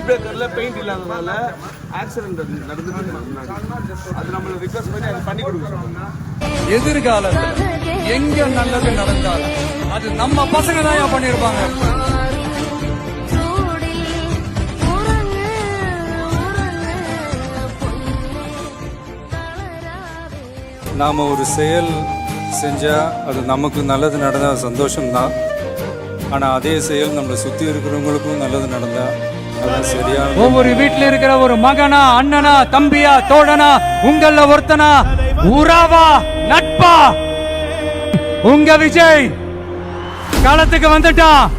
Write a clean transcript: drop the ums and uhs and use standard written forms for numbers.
பிரேக்கர்ல paint இல்லாததால accident நடந்துட்டு அது நம்மள ரிக்வெஸ்ட் பண்ணி அதை பண்ணி கொடுக்க. எதிர்காலத்துல எங்க நல்லது நடந்தாலும் அது நம்ம பசங்க தான் பண்ணிருப்பாங்க. நாம ஒரு செயல் செஞ்சா அது நமக்கு நல்லது நடந்தா சந்தோஷம்தான். ஆனா அதே செயல் நம்மளை சுத்தி இருக்கிறவங்களுக்கும் நல்லது நடந்தா அதான் சரியான. ஒவ்வொரு வீட்டுல இருக்கிற ஒரு மகனா, அண்ணனா, தம்பியா, தோழனா, உங்கள ஒருத்தனா, உறவா, நட்பா, உங்க விஜய் களத்துக்கு வந்துட்டான்.